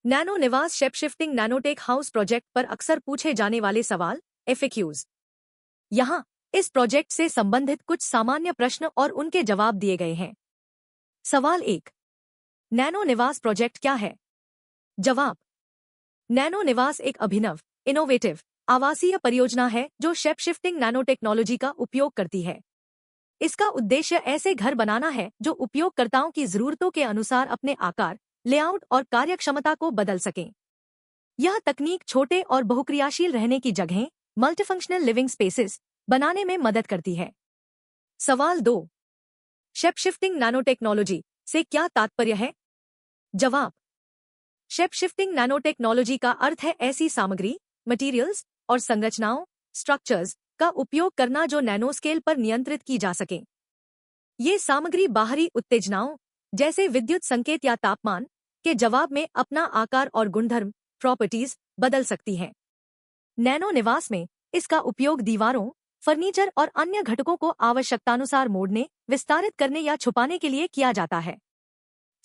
Nano निवास shape shifting nanotech house project पर अक्सर पूछे जाने वाले सवाल FAQs। यहाँ इस प्रोजेक्ट से संबंधित कुछ सामान्य प्रश्न और उनके जवाब दिए गए हैं। सवाल 1। नैनो निवास प्रोजेक्ट क्या है? जवाब। नैनो निवास एक अभिनव, इनोवेटिव, आवासीय परियोजना है जो शेप शिफ्टिंग नैनो टेक्नोलॉजी का उपयोग करती है। इसका उद्देश्य ऐसे घर बनाना है जो उपयोगकर्ताओं की जरूरतों के अनुसार अपने आकार, लेआउट और कार्यक्षमता को बदल सकें। यह तकनीक छोटे और बहुक्रियाशील रहने की जगहें, मल्टीफंक्शनल लिविंग स्पेसेस बनाने में मदद करती है। सवाल 2। शेप शिफ्टिंग नैनो टेक्नोलॉजी से क्या तात्पर्य है? जवाब। शेप शिफ्टिंग नैनो टेक्नोलॉजी का अर्थ है ऐसी सामग्री, मटेरियल्स और संरचनाओं, स्ट्रक्चर्स का उपयोग करना जो नैनो स्केल पर नियंत्रित की जा सके। ये सामग्री बाहरी उत्तेजनाओं जैसे विद्युत संकेत या तापमान के जवाब में अपना आकार और गुणधर्म, प्रॉपर्टीज बदल सकती है। नैनो निवास में इसका उपयोग दीवारों, फर्नीचर और अन्य घटकों को आवश्यकतानुसार मोड़ने, विस्तारित करने या छुपाने के लिए किया जाता है।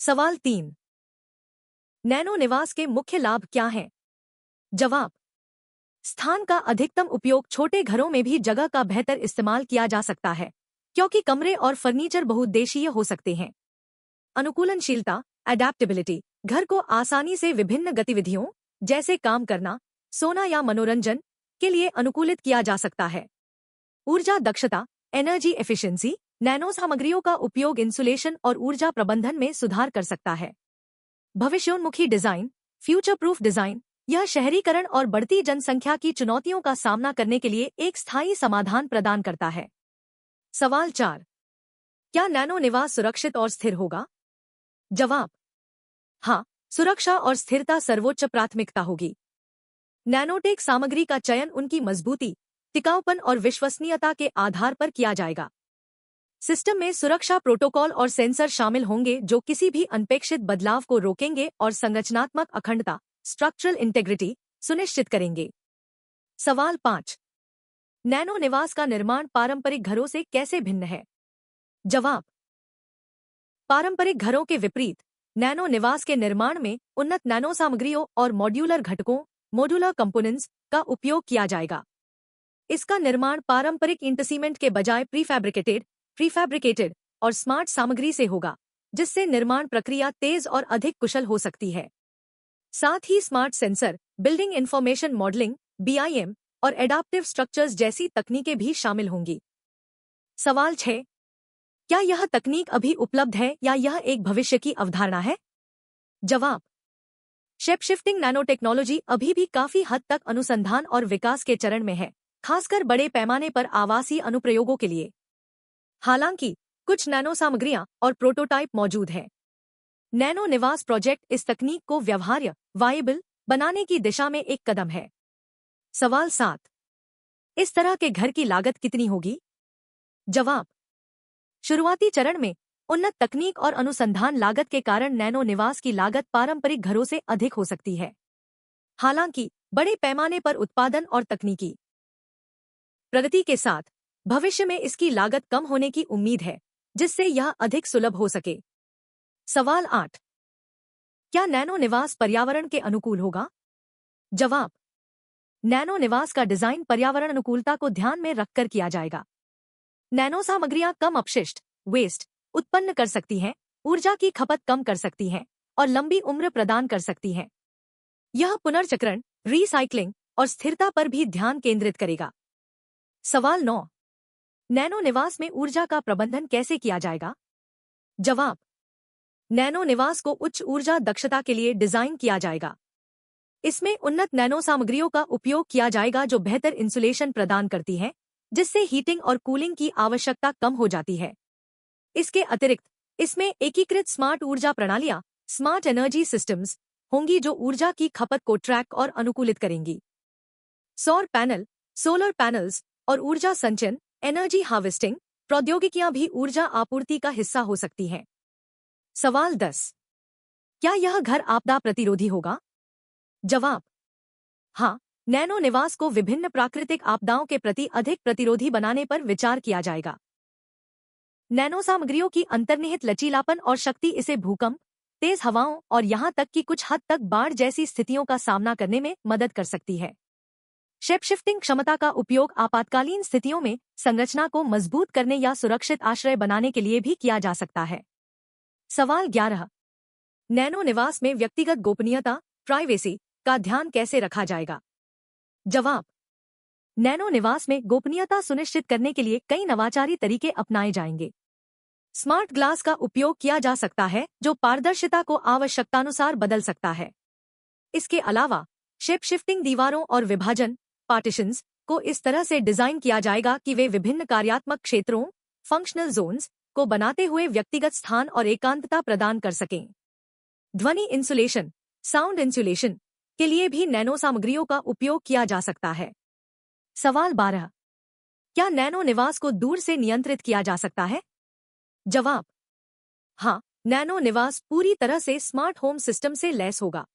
सवाल 3। नैनो निवास के मुख्य लाभ क्या हैं? जवाब। स्थान का अधिकतम उपयोग, छोटे घरों में भी जगह का बेहतर इस्तेमाल किया जा सकता है क्योंकि कमरे और फर्नीचर बहुउद्देशीय हो सकते हैं। अनुकूलनशीलता, एडेप्टेबिलिटी, घर को आसानी से विभिन्न गतिविधियों जैसे काम करना, सोना या मनोरंजन के लिए अनुकूलित किया जा सकता है। ऊर्जा दक्षता, एनर्जी एफिशिएंसी, नैनो सामग्रियों का उपयोग इंसुलेशन और ऊर्जा प्रबंधन में सुधार कर सकता है। भविष्योन्मुखी डिजाइन, फ्यूचर प्रूफ डिजाइन, यह शहरीकरण और बढ़ती जनसंख्या की चुनौतियों का सामना करने के लिए एक स्थायी समाधान प्रदान करता है। सवाल 4। क्या नैनो निवास सुरक्षित और स्थिर होगा? जवाब। हाँ, सुरक्षा और स्थिरता सर्वोच्च प्राथमिकता होगी। नैनोटेक सामग्री का चयन उनकी मजबूती, टिकाऊपन और विश्वसनीयता के आधार पर किया जाएगा। सिस्टम में सुरक्षा प्रोटोकॉल और सेंसर शामिल होंगे जो किसी भी अनपेक्षित बदलाव को रोकेंगे और संरचनात्मक अखंडता, स्ट्रक्चरल इंटेग्रिटी सुनिश्चित करेंगे। सवाल 5। नैनो निवास का निर्माण पारंपरिक घरों से कैसे भिन्न है? जवाब। पारंपरिक घरों के विपरीत, नैनो निवास के निर्माण में उन्नत नैनो सामग्रियों और मॉड्यूलर घटकों, मॉड्यूलर कंपोनेंट्स का उपयोग किया जाएगा। इसका निर्माण पारंपरिक इंटरसीमेंट के बजाय प्रीफैब्रिकेटेड और स्मार्ट सामग्री से होगा, जिससे निर्माण प्रक्रिया तेज और अधिक कुशल हो सकती है। साथ ही smart sensor, building information modelling BIM और एडाप्टिव स्ट्रक्चर्स जैसी तकनीकें भी शामिल होंगी। सवाल 6। क्या यह तकनीक अभी उपलब्ध है या यह एक भविष्य की अवधारणा है? जवाब। शेप शिफ्टिंग नैनो टेक्नोलॉजी अभी भी काफी हद तक अनुसंधान और विकास के चरण में है, खासकर बड़े पैमाने पर आवासीय अनुप्रयोगों के लिए। हालांकि कुछ नैनो सामग्रियां और प्रोटोटाइप मौजूद हैं। नैनो निवास प्रोजेक्ट इस तकनीक को व्यवहार्य, वायबल बनाने की दिशा में एक कदम है। सवाल 7। इस तरह के घर की लागत कितनी होगी? जवाब। शुरुआती चरण में उन्नत तकनीक और अनुसंधान लागत के कारण नैनो निवास की लागत पारंपरिक घरों से अधिक हो सकती है। हालांकि बड़े पैमाने पर उत्पादन और तकनीकी प्रगति के साथ भविष्य में इसकी लागत कम होने की उम्मीद है, जिससे यह अधिक सुलभ हो सके। सवाल 8। क्या नैनो निवास पर्यावरण के अनुकूल होगा? जवाब। नैनो निवास का डिजाइन पर्यावरण अनुकूलता को ध्यान में रखकर किया जाएगा। नैनो सामग्रियां कम अपशिष्ट, वेस्ट उत्पन्न कर सकती हैं, ऊर्जा की खपत कम कर सकती हैं और लंबी उम्र प्रदान कर सकती हैं। यह पुनर्चक्रण, रीसाइक्लिंग और स्थिरता पर भी ध्यान केंद्रित करेगा। सवाल 9। नैनो निवास में ऊर्जा का प्रबंधन कैसे किया जाएगा? जवाब। नैनो निवास को उच्च ऊर्जा दक्षता के लिए डिजाइन किया जाएगा। इसमें उन्नत नैनो सामग्रियों का उपयोग किया जाएगा जो बेहतर इंसुलेशन प्रदान करती हैं, जिससे हीटिंग और कूलिंग की आवश्यकता कम हो जाती है। इसके अतिरिक्त इसमें एकीकृत स्मार्ट ऊर्जा प्रणालियां, स्मार्ट एनर्जी सिस्टम्स होंगी जो ऊर्जा की खपत को ट्रैक और अनुकूलित करेंगी। सौर पैनल, सोलर पैनल्स और ऊर्जा संचयन, एनर्जी हार्वेस्टिंग प्रौद्योगिकियां भी ऊर्जा आपूर्ति का हिस्सा हो सकती हैं। सवाल 10। क्या यह घर आपदा प्रतिरोधी होगा? जवाब। हाँ, नैनो निवास को विभिन्न प्राकृतिक आपदाओं के प्रति अधिक प्रतिरोधी बनाने पर विचार किया जाएगा। नैनो सामग्रियों की अंतर्निहित लचीलापन और शक्ति इसे भूकंप, तेज हवाओं और यहाँ तक कि कुछ हद तक बाढ़ जैसी स्थितियों का सामना करने में मदद कर सकती है। शेप शिफ्टिंग क्षमता का उपयोग आपातकालीन स्थितियों में संरचना को मजबूत करने या सुरक्षित आश्रय बनाने के लिए भी किया जा सकता है। सवाल 11। नैनो निवास में व्यक्तिगत गोपनीयता प्राइवेसी का ध्यान कैसे रखा जाएगा? जवाब। नैनो निवास में गोपनीयता सुनिश्चित करने के लिए कई नवाचारी तरीके अपनाए जाएंगे। स्मार्ट ग्लास का उपयोग किया जा सकता है जो पारदर्शिता को आवश्यकतानुसार बदल सकता है। इसके अलावा शेप शिफ्टिंग दीवारों और विभाजन पार्टीशंस को इस तरह से डिजाइन किया जाएगा कि वे विभिन्न कार्यात्मक क्षेत्रों फंक्शनल जोन्स को बनाते हुए व्यक्तिगत स्थान और एकांतता प्रदान कर सकें। ध्वनि इंसुलेशन साउंड इंसुलेशन के लिए भी नैनो सामग्रियों का उपयोग किया जा सकता है। सवाल 12। क्या नैनो निवास को दूर से नियंत्रित किया जा सकता है? जवाब। हाँ, नैनो निवास पूरी तरह से स्मार्ट होम सिस्टम से लैस होगा।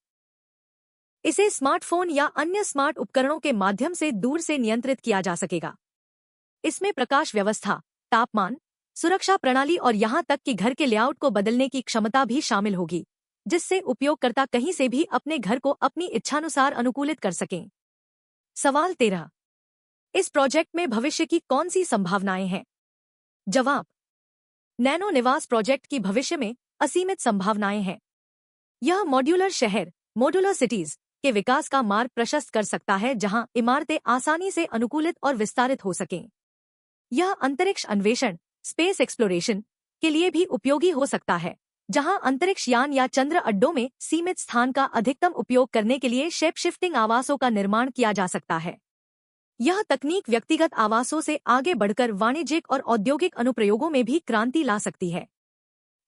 इसे स्मार्टफोन या अन्य स्मार्ट उपकरणों के माध्यम से दूर से नियंत्रित किया जा सकेगा। इसमें प्रकाश व्यवस्था, तापमान, सुरक्षा प्रणाली और यहां तक कि घर के लेआउट को बदलने की क्षमता भी शामिल होगी, जिससे उपयोगकर्ता कहीं से भी अपने घर को अपनी इच्छानुसार अनुकूलित कर सकें। सवाल 13। इस प्रोजेक्ट में भविष्य की कौन सी संभावनाएं हैं? जवाब। नैनो निवास प्रोजेक्ट की भविष्य में असीमित संभावनाएं हैं। यह मॉड्यूलर शहर मॉड्यूलर सिटीज के विकास का मार्ग प्रशस्त कर सकता है जहां इमारतें आसानी से अनुकूलित और विस्तारित हो सकें। यह अंतरिक्ष अन्वेषण स्पेस एक्सप्लोरेशन के लिए भी उपयोगी हो सकता है, जहां अंतरिक्ष यान या चंद्र अड्डों में सीमित स्थान का अधिकतम उपयोग करने के लिए शेप शिफ्टिंग आवासों का निर्माण किया जा सकता है। यह तकनीक व्यक्तिगत आवासों से आगे बढ़कर वाणिज्यिक और औद्योगिक अनुप्रयोगों में भी क्रांति ला सकती है।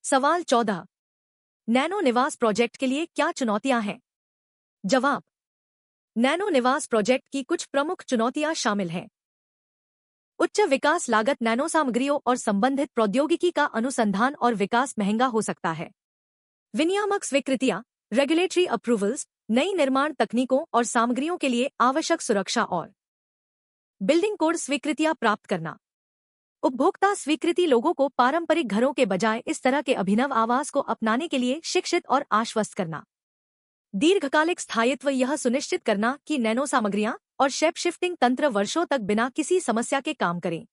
सवाल 14। नैनो निवास प्रोजेक्ट के लिए क्या चुनौतियां हैं? जवाब। नैनो निवास प्रोजेक्ट की कुछ प्रमुख चुनौतियां शामिल हैं। उच्च विकास लागत नैनो सामग्रियों और संबंधित प्रौद्योगिकी का अनुसंधान और विकास महंगा हो सकता है। विनियामक स्वीकृतियां रेगुलेटरी अप्रूवल्स नई निर्माण तकनीकों और सामग्रियों के लिए आवश्यक सुरक्षा और बिल्डिंग कोड स्वीकृतियां प्राप्त करना। उपभोक्ता स्वीकृति लोगों को पारंपरिक घरों के बजाय इस तरह के अभिनव आवास को अपनाने के लिए शिक्षित और आश्वस्त करना। दीर्घकालिक स्थायित्व यह सुनिश्चित करना कि नैनो सामग्रियां और शेप शिफ्टिंग तंत्र वर्षों तक बिना किसी समस्या के काम करें।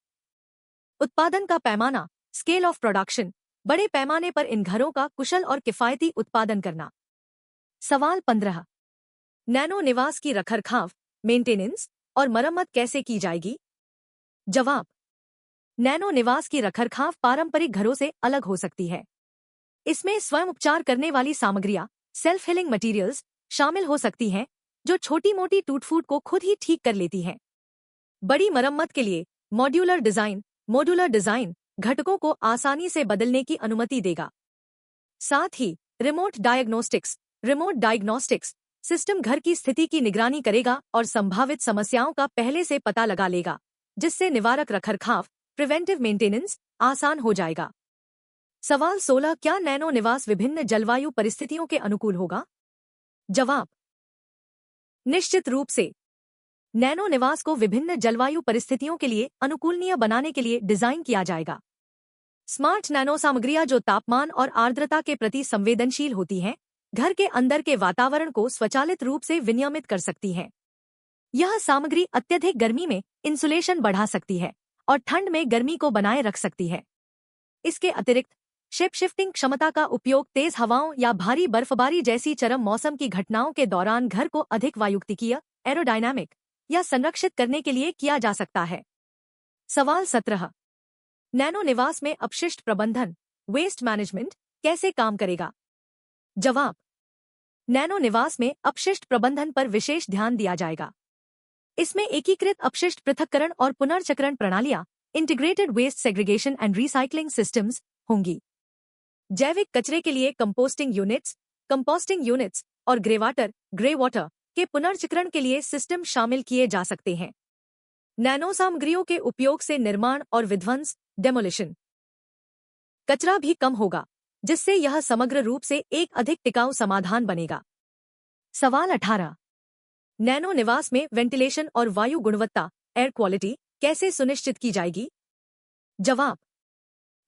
उत्पादन का पैमाना स्केल ऑफ प्रोडक्शन बड़े पैमाने पर इन घरों का कुशल और किफायती उत्पादन करना। सवाल 15। नैनो निवास की रखरखाव मेंटेनेंस और मरम्मत कैसे की जाएगी? जवाब। नैनो निवास की रखरखाव पारंपरिक घरों से अलग हो सकती है। इसमें स्वयं उपचार करने वाली सामग्रियां सेल्फ हीलिंग मटेरियल्स शामिल हो सकती हैं, जो छोटी मोटी टूट फूट को खुद ही ठीक कर लेती हैं। बड़ी मरम्मत के लिए मॉड्यूलर डिजाइन घटकों को आसानी से बदलने की अनुमति देगा। साथ ही रिमोट डायग्नोस्टिक्स सिस्टम घर की स्थिति की निगरानी करेगा और संभावित समस्याओं का पहले से पता लगा लेगा, जिससे निवारक रखरखाव प्रिवेंटिव मेंटेनेंस आसान हो जाएगा। सवाल 16। क्या नैनो निवास विभिन्न जलवायु परिस्थितियों के अनुकूल होगा? जवाब। निश्चित रूप से। नैनो निवास को विभिन्न जलवायु परिस्थितियों के लिए अनुकूलनीय बनाने के लिए डिजाइन किया जाएगा। स्मार्ट नैनो सामग्रियां जो तापमान और आर्द्रता के प्रति संवेदनशील होती हैं, घर के अंदर के वातावरण को स्वचालित रूप से विनियमित कर सकती हैं। यह सामग्री अत्यधिक गर्मी में इंसुलेशन बढ़ा सकती है और ठंड में गर्मी को बनाए रख सकती है। इसके अतिरिक्त शेप शिफ्टिंग क्षमता का उपयोग तेज हवाओं या भारी बर्फबारी जैसी चरम मौसम की घटनाओं के दौरान घर को अधिक वायुगतिकीय एरोडायनामिक या संरक्षित करने के लिए किया जा सकता है। सवाल 17। नैनो निवास में अपशिष्ट प्रबंधन वेस्ट मैनेजमेंट कैसे काम करेगा? जवाब। नैनो निवास में अपशिष्ट प्रबंधन पर विशेष ध्यान दिया जाएगा। इसमें एकीकृत अपशिष्ट पृथक्करण और पुनर्चक्रण प्रणालियां integrated waste segregation and recycling systems होंगी। जैविक कचरे के लिए कंपोस्टिंग यूनिट्स और ग्रे वाटर के पुनर्चक्रण के लिए सिस्टम शामिल किए जा सकते हैं। नैनो सामग्रियों के उपयोग से निर्माण और विध्वंस डेमोलिशन कचरा भी कम होगा, जिससे यह समग्र रूप से एक अधिक टिकाऊ समाधान बनेगा। सवाल 18। नैनो निवास में वेंटिलेशन और वायु गुणवत्ता एयर क्वालिटी कैसे सुनिश्चित की जाएगी? जवाब।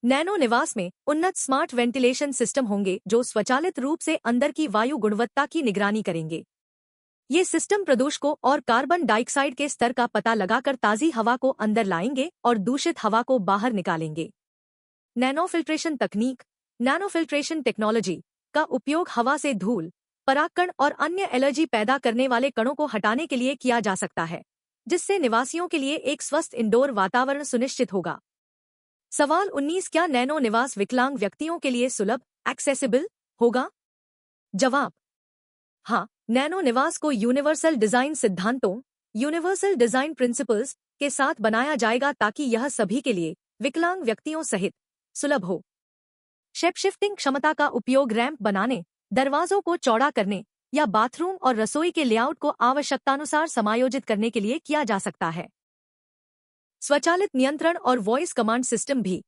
नैनो निवास में उन्नत स्मार्ट वेंटिलेशन सिस्टम होंगे जो स्वचालित रूप से अंदर की वायु गुणवत्ता की निगरानी करेंगे। ये सिस्टम प्रदूषकों और कार्बन डाइऑक्साइड के स्तर का पता लगाकर ताज़ी हवा को अंदर लाएंगे और दूषित हवा को बाहर निकालेंगे। नैनोफिल्ट्रेशन तकनीक, नैनोफिल्ट्रेशन टेक्नोलॉजी का उपयोग हवा से धूल, परागकण और अन्य एलर्जी पैदा करने वाले कणों को हटाने के लिए किया जा सकता है, जिससे निवासियों के लिए एक स्वस्थ इंडोर वातावरण सुनिश्चित होगा। सवाल 19, क्या नैनो निवास विकलांग व्यक्तियों के लिए सुलभ, एक्सेसिबल होगा? जवाब: हाँ, नैनो निवास को यूनिवर्सल डिजाइन सिद्धांतों, यूनिवर्सल डिजाइन प्रिंसिपल्स के साथ बनाया जाएगा ताकि यह सभी के लिए, विकलांग व्यक्तियों सहित, सुलभ हो। शेप शिफ्टिंग क्षमता का उपयोग रैंप बनाने, दरवाजों को चौड़ा करने या बाथरूम और रसोई के लेआउट को आवश्यकतानुसार समायोजित करने के लिए किया जा सकता है। स्वचालित नियंत्रण और वॉइस कमांड सिस्टम भी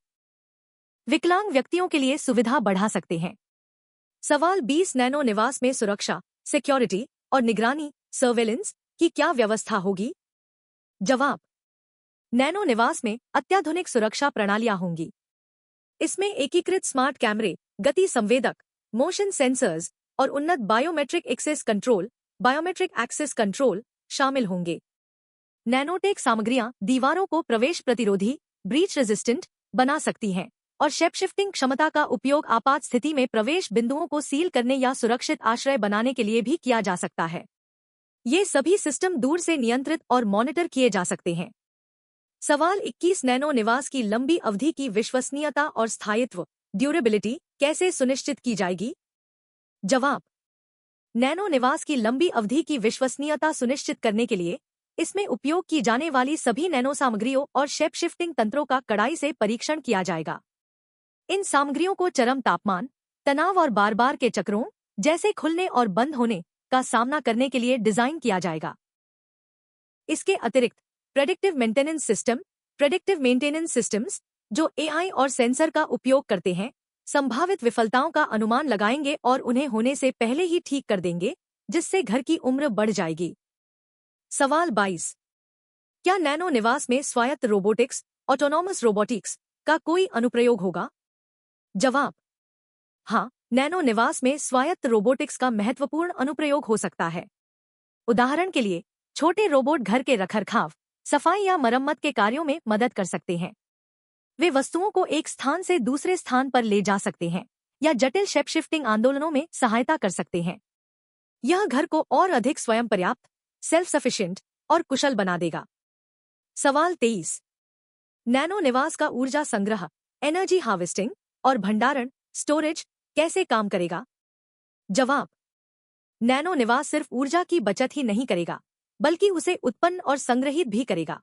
विकलांग व्यक्तियों के लिए सुविधा बढ़ा सकते हैं। सवाल 20, नैनो निवास में सुरक्षा, सिक्योरिटी और निगरानी, सर्वेलेंस की क्या व्यवस्था होगी? जवाब: नैनो निवास में अत्याधुनिक सुरक्षा प्रणालियां होंगी। इसमें एकीकृत स्मार्ट कैमरे, गति संवेदक, मोशन सेंसर्स और उन्नत बायोमेट्रिक एक्सेस कंट्रोल शामिल होंगे। नैनोटेक सामग्रियां दीवारों को प्रवेश प्रतिरोधी, ब्रीच रेजिस्टेंट बना सकती हैं और शेप शिफ्टिंग क्षमता का उपयोग आपात स्थिति में प्रवेश बिंदुओं को सील करने या सुरक्षित आश्रय बनाने के लिए भी किया जा सकता है। ये सभी सिस्टम दूर से नियंत्रित और मॉनिटर किए जा सकते हैं। सवाल 21, नैनो निवास की लंबी अवधि की विश्वसनीयता और स्थायित्व, ड्यूरेबिलिटी कैसे सुनिश्चित की जाएगी? जवाब: नैनो निवास की लंबी अवधि की विश्वसनीयता सुनिश्चित करने के लिए इसमें उपयोग की जाने वाली सभी नैनो सामग्रियों और शेप शिफ्टिंग तंत्रों का कड़ाई से परीक्षण किया जाएगा। इन सामग्रियों को चरम तापमान, तनाव और बार-बार के चक्रों जैसे खुलने और बंद होने का सामना करने के लिए डिजाइन किया जाएगा। इसके अतिरिक्त प्रेडिक्टिव मेंटेनेंस सिस्टम्स जो एआई और सेंसर का उपयोग करते हैं, संभावित विफलताओं का अनुमान लगाएंगे और उन्हें होने से पहले ही ठीक कर देंगे, जिससे घर की उम्र बढ़ जाएगी। सवाल 22, क्या नैनो निवास में स्वायत्त रोबोटिक्स, ऑटोनॉमस रोबोटिक्स का कोई अनुप्रयोग होगा? जवाब: हाँ, नैनो निवास में स्वायत्त रोबोटिक्स का महत्वपूर्ण अनुप्रयोग हो सकता है। उदाहरण के लिए, छोटे रोबोट घर के रखरखाव, सफाई या मरम्मत के कार्यों में मदद कर सकते हैं। वे वस्तुओं को एक स्थान से दूसरे स्थान पर ले जा सकते हैं या जटिल शेप शिफ्टिंग आंदोलनों में सहायता कर सकते हैं। यह घर को और अधिक स्वयं पर्याप्त, सेल्फ सफिशिएंट और कुशल बना देगा। सवाल 23, नैनो निवास का ऊर्जा संग्रह, एनर्जी हार्वेस्टिंग और भंडारण, स्टोरेज कैसे काम करेगा? जवाब: नैनो निवास सिर्फ ऊर्जा की बचत ही नहीं करेगा, बल्कि उसे उत्पन्न और संग्रहित भी करेगा।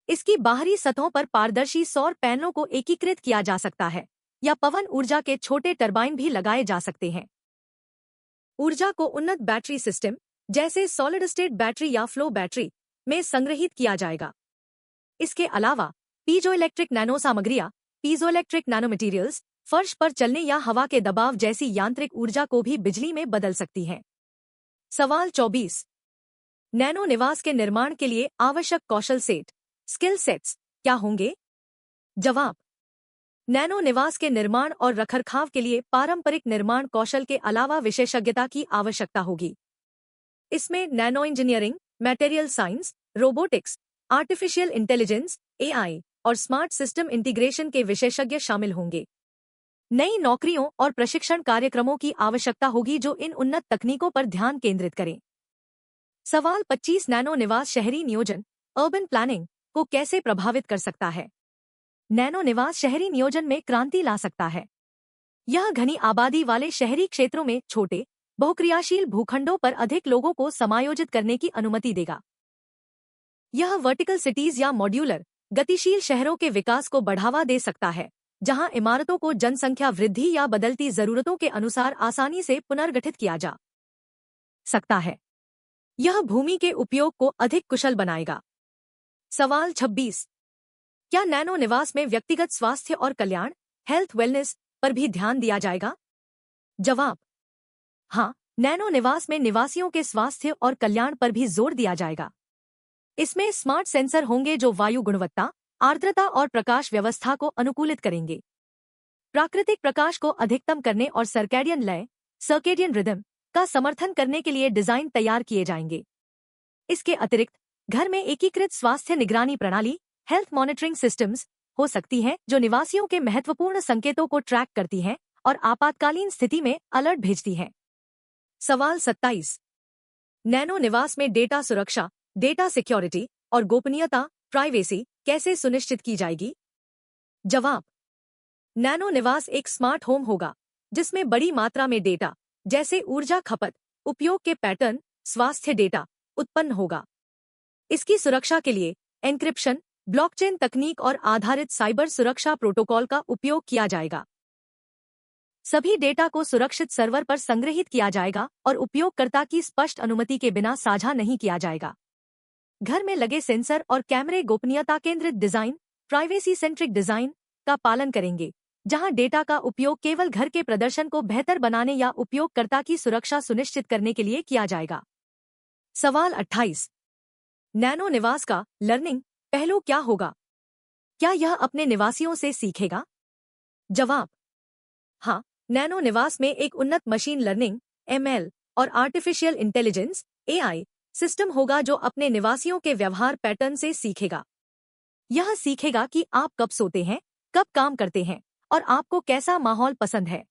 इसकी बाहरी सतहों पर पारदर्शी सौर पैनलों को एकीकृत किया जा सकता है या पवन ऊर्जा के छोटे टरबाइन भी लगाए जा सकते हैं। ऊर्जा को उन्नत बैटरी सिस्टम जैसे सॉलिड स्टेट बैटरी या फ्लो बैटरी में संग्रहित किया जाएगा। इसके अलावा पीजोइलेक्ट्रिक नैनो सामग्रियां, पीजोइलेक्ट्रिक नैनो मटेरियल्स फर्श पर चलने या हवा के दबाव जैसी यांत्रिक ऊर्जा को भी बिजली में बदल सकती हैं। सवाल 24, नैनो निवास के निर्माण के लिए आवश्यक कौशल सेट, स्किल सेट्स क्या होंगे? जवाब: नैनो निवास के निर्माण और रखरखाव के लिए पारंपरिक निर्माण कौशल के अलावा विशेषज्ञता की आवश्यकता होगी। इसमें nano engineering, material science, robotics, artificial intelligence, AI और स्मार्ट सिस्टम इंटीग्रेशन के विशेषज्ञ शामिल होंगे। नई नौकरियों और प्रशिक्षण कार्यक्रमों की आवश्यकता होगी जो इन उन्नत तकनीकों पर ध्यान केंद्रित करें। सवाल 25, नैनो निवास शहरी नियोजन, अर्बन प्लानिंग को कैसे प्रभावित कर सकता है? नैनो निवास शहरी नियोजन में क्रांति ला सकता है। यह घनी आबादी वाले शहरी क्षेत्रों में छोटे, बहुक्रियाशील भूखंडों पर अधिक लोगों को समायोजित करने की अनुमति देगा। यह वर्टिकल सिटीज या मॉड्यूलर, गतिशील शहरों के विकास को बढ़ावा दे सकता है, जहां इमारतों को जनसंख्या वृद्धि या बदलती जरूरतों के अनुसार आसानी से पुनर्गठित किया जा सकता है। यह भूमि के उपयोग को अधिक कुशल बनाएगा। सवाल 26, क्या नैनो निवास में व्यक्तिगत स्वास्थ्य और कल्याण, हेल्थ वेलनेस पर भी ध्यान दिया जाएगा? जवाब: हाँ, नैनो निवास में निवासियों के स्वास्थ्य और कल्याण पर भी जोर दिया जाएगा। इसमें स्मार्ट सेंसर होंगे जो वायु गुणवत्ता, आर्द्रता और प्रकाश व्यवस्था को अनुकूलित करेंगे प्राकृतिक प्रकाश को अधिकतम करने और सर्कैडियन लय सर्केडियन रिदम का समर्थन करने के लिए डिजाइन तैयार किए जाएंगे। इसके अतिरिक्त घर में एकीकृत स्वास्थ्य निगरानी प्रणाली हेल्थ मॉनिटरिंग सिस्टम्स हो सकती है, जो निवासियों के महत्वपूर्ण संकेतों को ट्रैक करती है और आपातकालीन स्थिति में अलर्ट भेजती है। सवाल 27। नैनो निवास में डेटा सुरक्षा, डेटा सिक्योरिटी और गोपनीयता प्राइवेसी कैसे सुनिश्चित की जाएगी? जवाब। नैनो निवास एक स्मार्ट होम होगा जिसमें बड़ी मात्रा में डेटा जैसे ऊर्जा खपत, उपयोग के पैटर्न, स्वास्थ्य डेटा उत्पन्न होगा। इसकी सुरक्षा के लिए एन्क्रिप्शन, ब्लॉकचेन तकनीक और आधारित साइबर सुरक्षा प्रोटोकॉल का उपयोग किया जाएगा। सभी डेटा को सुरक्षित सर्वर पर संग्रहित किया जाएगा और उपयोगकर्ता की स्पष्ट अनुमति के बिना साझा नहीं किया जाएगा। घर में लगे सेंसर और कैमरे गोपनीयता केंद्रित डिजाइन, प्राइवेसी सेंट्रिक डिजाइन का पालन करेंगे, जहां डेटा का उपयोग केवल घर के प्रदर्शन को बेहतर बनाने या उपयोगकर्ता की सुरक्षा सुनिश्चित करने के लिए किया जाएगा। सवाल 28। नैनो निवास का लर्निंग पहलू क्या होगा? क्या यह अपने निवासियों से सीखेगा? जवाब। हाँ, नैनो निवास में एक उन्नत मशीन लर्निंग (ML) और आर्टिफिशियल इंटेलिजेंस (AI) सिस्टम होगा जो अपने निवासियों के व्यवहार पैटर्न से सीखेगा। यह सीखेगा कि आप कब सोते हैं, कब काम करते हैं और आपको कैसा माहौल पसंद है।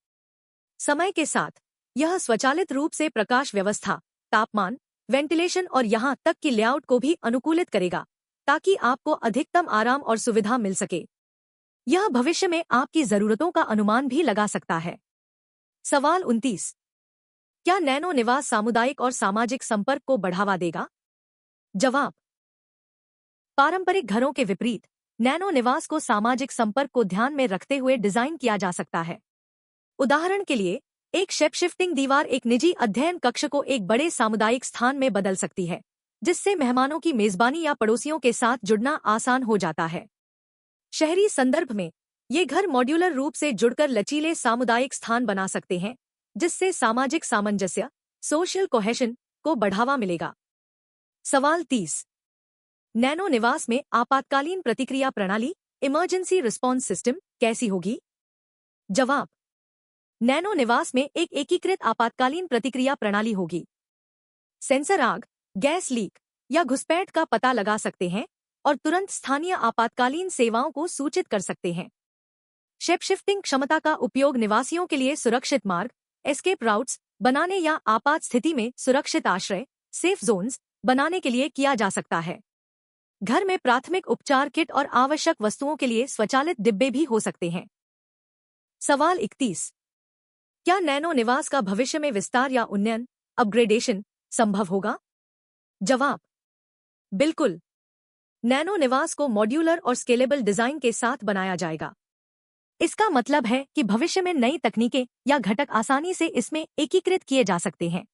समय के साथ यह स्वचालित रूप से प्रकाश व्यवस्था, तापमान, वेंटिलेशन और यहां तक कि लेआउट को भी अनुकूलित करेगा ताकि आपको अधिकतम आराम और सुविधा मिल सके। यह भविष्य में आपकी जरूरतों का अनुमान भी लगा सकता है। सवाल 29। क्या नैनो निवास सामुदायिक और सामाजिक संपर्क को बढ़ावा देगा? जवाब। पारंपरिक घरों के विपरीत नैनो निवास को सामाजिक संपर्क को ध्यान में रखते हुए डिजाइन किया जा सकता है। उदाहरण के लिए, एक शेप शिफ्टिंग दीवार एक निजी अध्ययन कक्ष को एक बड़े सामुदायिक स्थान में बदल सकती है, जिससे मेहमानों की मेजबानी या पड़ोसियों के साथ जुड़ना आसान हो जाता है। शहरी संदर्भ में ये घर मॉड्यूलर रूप से जुड़कर लचीले सामुदायिक स्थान बना सकते हैं, जिससे सामाजिक सामंजस्य सोशल कोहेशन को बढ़ावा मिलेगा। सवाल 30। नैनो निवास में आपातकालीन प्रतिक्रिया प्रणाली इमरजेंसी रिस्पॉन्स सिस्टम कैसी होगी? जवाब। नैनो निवास में एक एकीकृत आपातकालीन प्रतिक्रिया प्रणाली होगी। सेंसर आग, गैस लीक या घुसपैठ का पता लगा सकते हैं और तुरंत स्थानीय आपातकालीन सेवाओं को सूचित कर सकते हैं। शेप शिफ्टिंग क्षमता का उपयोग निवासियों के लिए सुरक्षित मार्ग, एस्केप राउट्स बनाने या आपात स्थिति में सुरक्षित आश्रय, सेफ जोन्स बनाने के लिए किया जा सकता है। घर में प्राथमिक उपचार किट और आवश्यक वस्तुओं के लिए स्वचालित डिब्बे भी हो सकते हैं। सवाल 31। क्या नैनो निवास का भविष्य में विस्तार या उन्नयन, अपग्रेडेशन संभव होगा? जवाब। बिल्कुल। नैनो निवास को मॉड्यूलर और स्केलेबल डिजाइन के साथ बनाया जाएगा। इसका मतलब है कि भविष्य में नई तकनीकें या घटक आसानी से इसमें एकीकृत किए जा सकते हैं।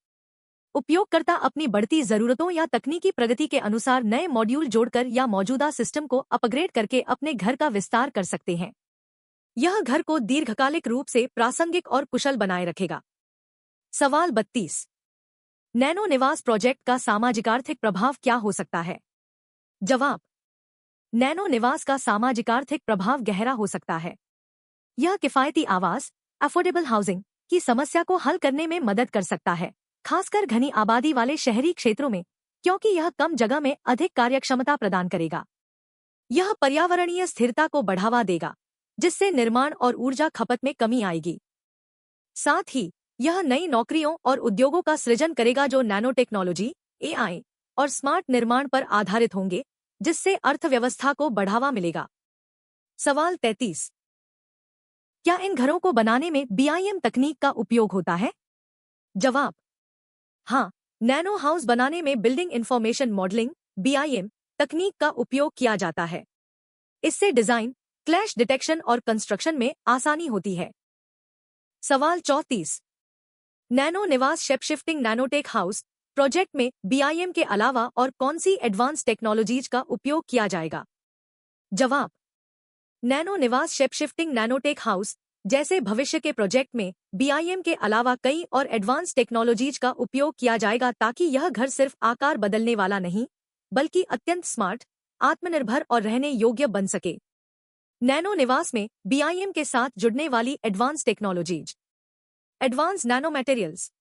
उपयोगकर्ता अपनी बढ़ती जरूरतों या तकनीकी प्रगति के अनुसार नए मॉड्यूल जोड़कर या मौजूदा सिस्टम को अपग्रेड करके अपने घर का विस्तार कर सकते हैं। यह घर को दीर्घकालिक रूप से प्रासंगिक और कुशल बनाए रखेगा। सवाल 32। नैनो निवास प्रोजेक्ट का सामाजिक आर्थिक प्रभाव क्या हो सकता है? जवाब। नैनो निवास का सामाजिक आर्थिक प्रभाव गहरा हो सकता है। यह किफायती आवास, अफोर्डेबल हाउसिंग की समस्या को हल करने में मदद कर सकता है, खासकर घनी आबादी वाले शहरी क्षेत्रों में, क्योंकि यह कम जगह में अधिक कार्यक्षमता प्रदान करेगा। यह पर्यावरणीय स्थिरता को बढ़ावा देगा, जिससे निर्माण और ऊर्जा खपत में कमी आएगी। साथ ही यह नई नौकरियों और उद्योगों का सृजन करेगा जो नैनो टेक्नोलॉजी, AI और स्मार्ट निर्माण पर आधारित होंगे, जिससे अर्थव्यवस्था को बढ़ावा मिलेगा। सवाल 33। क्या इन घरों को बनाने में BIM तकनीक का उपयोग होता है? जवाब। हाँ, नैनो हाउस बनाने में बिल्डिंग इंफॉर्मेशन मॉडलिंग BIM तकनीक का उपयोग किया जाता है। इससे डिजाइन, क्लैश डिटेक्शन और कंस्ट्रक्शन में आसानी होती है। सवाल 34। नैनो निवास shape shifting nanotech house project में BIM के अलावा और कौन सी एडवांस टेक्नोलॉजीज का उपयोग किया जाएगा? जवाब। नैनो निवास शेप शिफ्टिंग नैनोटेक हाउस जैसे भविष्य के प्रोजेक्ट में BIM के अलावा कई और एडवांस टेक्नोलॉजीज का उपयोग किया जाएगा ताकि यह घर सिर्फ आकार बदलने वाला नहीं, बल्कि अत्यंत स्मार्ट, आत्मनिर्भर और रहने योग्य बन सके। नैनो निवास में बीआईएम के साथ जुड़ने वाली advance technologies. Advance nano materials,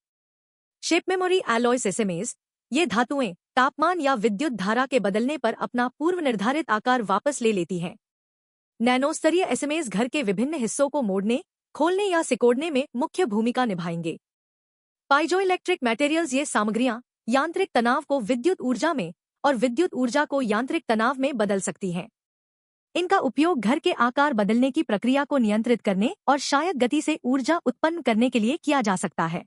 shape memory Alois SMS, ये धातुएं तापमान या विद्युत धारा के बदलने पर अपना पूर्व निर्धारित आकार वापस ले लेती हैं। नैनो स्तरीय एसएमएस घर के विभिन्न हिस्सों को मोड़ने, खोलने या सिकोड़ने में मुख्य भूमिका निभाएंगे। पाइजोइलेक्ट्रिक मटेरियल्स, ये सामग्रियां यांत्रिक तनाव को विद्युत ऊर्जा में और विद्युत ऊर्जा को यांत्रिक तनाव में बदल सकती हैं। इनका उपयोग घर के आकार बदलने की प्रक्रिया को नियंत्रित करने और शायद गति से ऊर्जा उत्पन्न करने के लिए किया जा सकता है।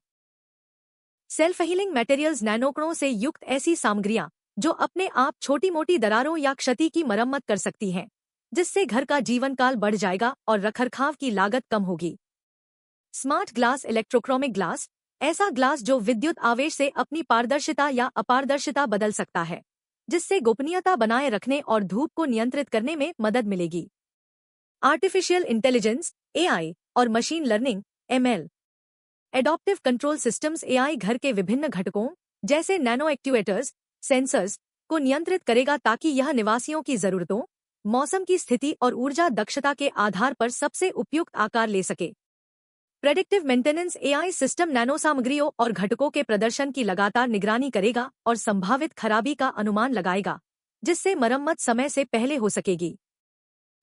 सेल्फ हीलिंग मटेरियल्स, नैनोकणों से युक्त ऐसी सामग्रियां जो अपने आप छोटी मोटी दरारों या क्षति की मरम्मत कर सकती हैं, जिससे घर का जीवन काल बढ़ जाएगा और रखरखाव की लागत कम होगी। स्मार्ट ग्लास, इलेक्ट्रोक्रोमिक ग्लास, ऐसा ग्लास जो विद्युत आवेश से अपनी पारदर्शिता या अपारदर्शिता बदल सकता है, जिससे गोपनीयता बनाए रखने और धूप को नियंत्रित करने में मदद मिलेगी। आर्टिफिशियल इंटेलिजेंस, एआई और machine learning, ML. Adaptive control systems, AI घर के विभिन्न घटकों जैसे नैनो एक्ट्यूएटर्स, सेंसर्स को नियंत्रित करेगा ताकि यह निवासियों की जरूरतों, मौसम की स्थिति और ऊर्जा दक्षता के आधार पर सबसे उपयुक्त आकार ले सके। Predictive maintenance, AI system nano सामग्रियों और घटकों के प्रदर्शन की लगातार निगरानी करेगा और संभावित खराबी का अनुमान लगाएगा, जिससे मरम्मत समय से पहले हो सकेगी।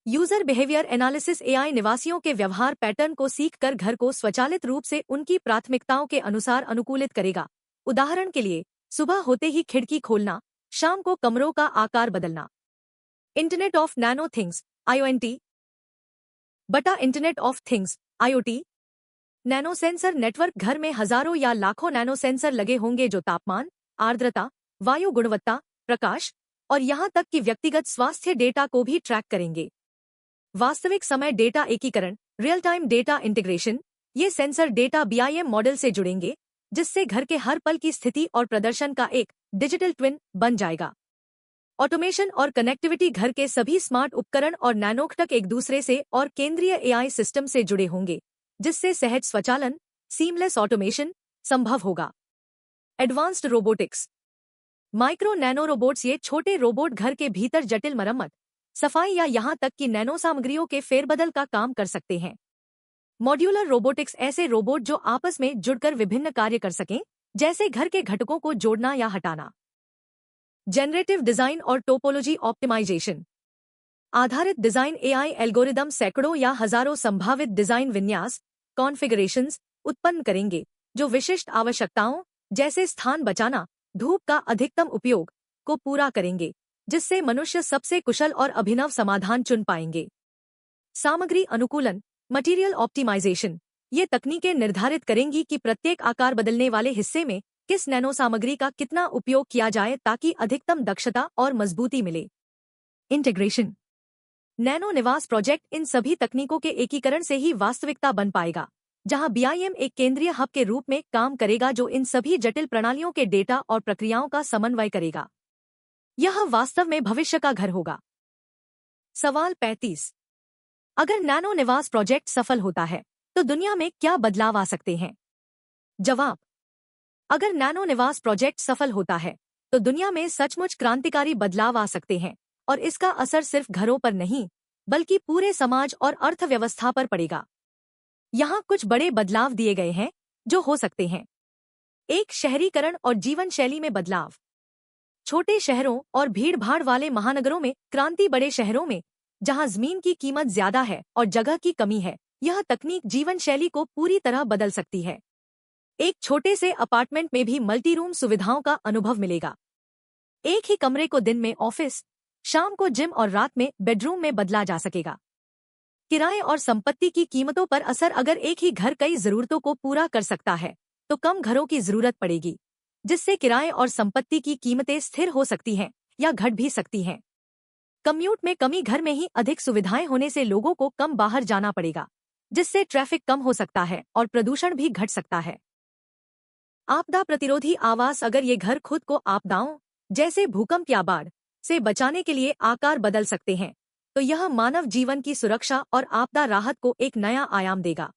यूजर बिहेवियर एनालिसिस, एआई निवासियों के व्यवहार पैटर्न को सीखकर घर को स्वचालित रूप से उनकी प्राथमिकताओं के अनुसार अनुकूलित करेगा। उदाहरण के लिए, सुबह होते ही खिड़की खोलना, शाम को कमरों का आकार बदलना। इंटरनेट ऑफ नैनो थिंग्स, आईओएनटी बटा internet of things, IoT. Nano sensor network, घर में हजारों या लाखों नैनो सेंसर लगे होंगे जो तापमान, आर्द्रता, वायु गुणवत्ता, प्रकाश और यहां तक कि व्यक्तिगत स्वास्थ्य डेटा को भी ट्रैक करेंगे। वास्तविक समय डेटा एकीकरण, रियल टाइम डेटा इंटीग्रेशन, ये सेंसर डेटा बीआईएम मॉडल से जुड़ेंगे, जिससे घर के हर पल की स्थिति और प्रदर्शन का एक डिजिटल ट्विन बन जाएगा। ऑटोमेशन और कनेक्टिविटी, घर के सभी स्मार्ट उपकरण और नैनोघटक एक दूसरे से और केंद्रीय एआई सिस्टम से जुड़े होंगे, जिससे सहज स्वचालन, सीमलेस ऑटोमेशन संभव होगा। Advanced robotics, micro nano robots, ये छोटे रोबोट घर के भीतर जटिल मरम्मत, सफाई या यहां तक कि नैनो सामग्रियों के फेरबदल का काम कर सकते हैं। मॉड्यूलर रोबोटिक्स, ऐसे रोबोट जो आपस में जुड़कर विभिन्न कार्य कर सकें, जैसे घर के घटकों को जोड़ना या हटाना। जनरेटिव डिजाइन और टोपोलॉजी ऑप्टिमाइजेशन आधारित डिजाइन, एआई एल्गोरिदम सैकड़ों या हजारों संभावित डिजाइन विन्यास, कॉन्फ़िगरेशंस उत्पन्न करेंगे, जो विशिष्ट आवश्यकताओं जैसे स्थान बचाना, धूप का अधिकतम उपयोग को पूरा करेंगे, जिससे मनुष्य सबसे कुशल और अभिनव समाधान चुन पाएंगे। सामग्री अनुकूलन, मटेरियल ऑप्टिमाइजेशन, ये तकनीकें निर्धारित करेंगी कि प्रत्येक आकार बदलने वाले हिस्से में किस नैनो सामग्री का कितना उपयोग किया जाए ताकि अधिकतम दक्षता और मजबूती मिले। इंटीग्रेशन, नैनो निवास प्रोजेक्ट इन सभी तकनीकों के एकीकरण से ही वास्तविकता बन पाएगा, जहां बीआईएम एक केंद्रीय हब के रूप में काम करेगा जो इन सभी जटिल प्रणालियों के डेटा और प्रक्रियाओं का समन्वय करेगा। यह वास्तव में भविष्य का घर होगा। सवाल 35, अगर नैनो निवास प्रोजेक्ट सफल होता है तो दुनिया में क्या बदलाव आ सकते हैं? जवाब, अगर नैनो निवास प्रोजेक्ट सफल होता है तो दुनिया में सचमुच क्रांतिकारी बदलाव आ सकते हैं और इसका असर सिर्फ घरों पर नहीं बल्कि पूरे समाज और अर्थव्यवस्था पर पड़ेगा। यहाँ कुछ बड़े बदलाव दिए गए हैं जो हो सकते हैं। 1. शहरीकरण और जीवन शैली में बदलाव। छोटे शहरों और भीड़-भाड़ वाले महानगरों में क्रांति। बड़े शहरों में जहां जमीन की कीमत ज्यादा है और जगह की कमी है, यह तकनीक जीवन शैली को पूरी तरह बदल सकती है। एक छोटे से अपार्टमेंट में भी मल्टी रूम सुविधाओं का अनुभव मिलेगा। एक ही कमरे को दिन में ऑफिस, शाम को जिम और रात में बेडरूम में बदला जा सकेगा। किराए और संपत्ति की कीमतों पर असर। अगर एक ही घर कई जरूरतों को पूरा कर सकता है तो कम घरों की जरूरत पड़ेगी, जिससे किराए और संपत्ति की कीमतें स्थिर हो सकती हैं या घट भी सकती हैं। कम्यूट में कमी। घर में ही अधिक सुविधाएं होने से लोगों को कम बाहर जाना पड़ेगा, जिससे ट्रैफिक कम हो सकता है और प्रदूषण भी घट सकता है। आपदा प्रतिरोधी आवास। अगर ये घर खुद को आपदाओं जैसे भूकंप या बाढ़ से बचाने के लिए आकार बदल सकते हैं तो यह मानव जीवन की सुरक्षा और आपदा राहत को एक नया आयाम देगा।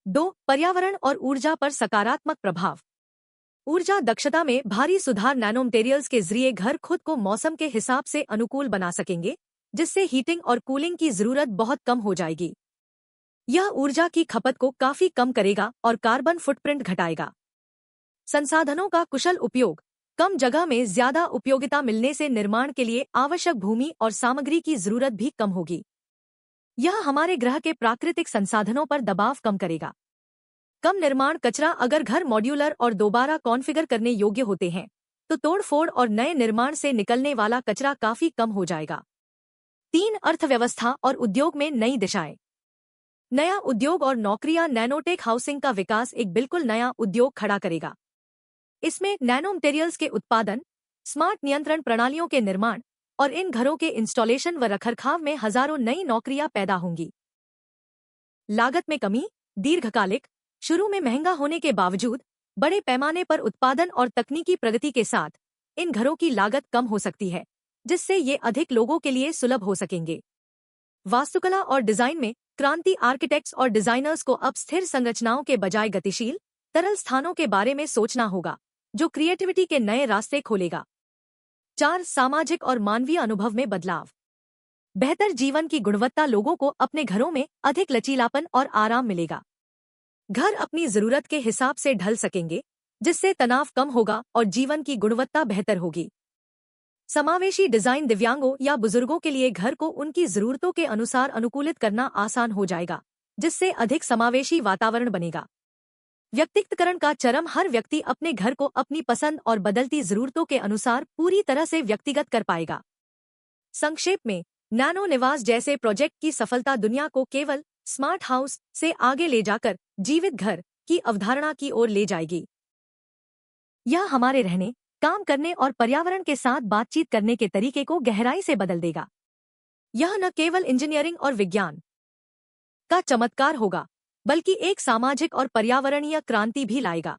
2. पर्यावरण और ऊर्जा पर सकारात्मक प्रभाव। ऊर्जा दक्षता में भारी सुधार। नैनो मटेरियल्स के जरिए घर खुद को मौसम के हिसाब से अनुकूल बना सकेंगे, जिससे हीटिंग और कूलिंग की जरूरत बहुत कम हो जाएगी। यह ऊर्जा की खपत को काफी कम करेगा और कार्बन फुटप्रिंट घटाएगा। संसाधनों का कुशल उपयोग। कम जगह में ज्यादा उपयोगिता मिलने से निर्माण के लिए आवश्यक भूमि और सामग्री की जरूरत भी कम होगी। यह हमारे ग्रह के प्राकृतिक संसाधनों पर दबाव कम करेगा। कम निर्माण कचरा। अगर घर मॉड्यूलर और दोबारा कॉन्फ़िगर करने योग्य होते हैं तो तोड़फोड़ और नए निर्माण से निकलने वाला कचरा काफी कम हो जाएगा। 3. अर्थव्यवस्था और उद्योग में नई दिशाएं। नया उद्योग और नौकरियां। नैनोटेक हाउसिंग का विकास एक बिल्कुल नया उद्योग खड़ा करेगा। इसमें नैनो मटेरियल्स के उत्पादन, स्मार्ट नियंत्रण प्रणालियों के निर्माण और इन घरों के इंस्टॉलेशन व रखरखाव में हजारों नई नौकरियां पैदा होंगी। लागत में कमी। दीर्घकालिक। शुरू में महंगा होने के बावजूद बड़े पैमाने पर उत्पादन और तकनीकी प्रगति के साथ इन घरों की लागत कम हो सकती है, जिससे ये अधिक लोगों के लिए सुलभ हो सकेंगे। वास्तुकला और डिजाइन में क्रांति। आर्किटेक्ट्स और डिजाइनर्स को अब स्थिर संरचनाओं के बजाय गतिशील, तरल स्थानों के बारे में सोचना होगा, जो क्रिएटिविटी के नए रास्ते खोलेगा। 4. सामाजिक और मानवीय अनुभव में बदलाव। बेहतर जीवन की गुणवत्ता। लोगों को अपने घरों में अधिक लचीलापन और आराम मिलेगा। घर अपनी जरूरत के हिसाब से ढल सकेंगे, जिससे तनाव कम होगा और जीवन की गुणवत्ता बेहतर होगी। समावेशी डिजाइन। दिव्यांगों या बुजुर्गों के लिए घर को उनकी जरूरतों के अनुसार अनुकूलित करना आसान हो जाएगा, जिससे अधिक समावेशी वातावरण बनेगा। व्यक्तिगतकरण का चरम। हर व्यक्ति अपने घर को अपनी पसंद और बदलती जरूरतों के अनुसार पूरी तरह से व्यक्तिगत कर पाएगा। संक्षेप में, नैनो निवास जैसे प्रोजेक्ट की सफलता दुनिया को केवल स्मार्ट हाउस से आगे ले जाकर जीवित घर की अवधारणा की ओर ले जाएगी। यह हमारे रहने, काम करने और पर्यावरण के साथ बातचीत करने के तरीके को गहराई से बदल देगा। यह न केवल इंजीनियरिंग और विज्ञान का चमत्कार होगा, बल्कि एक सामाजिक और पर्यावरणीय क्रांति भी लाएगा।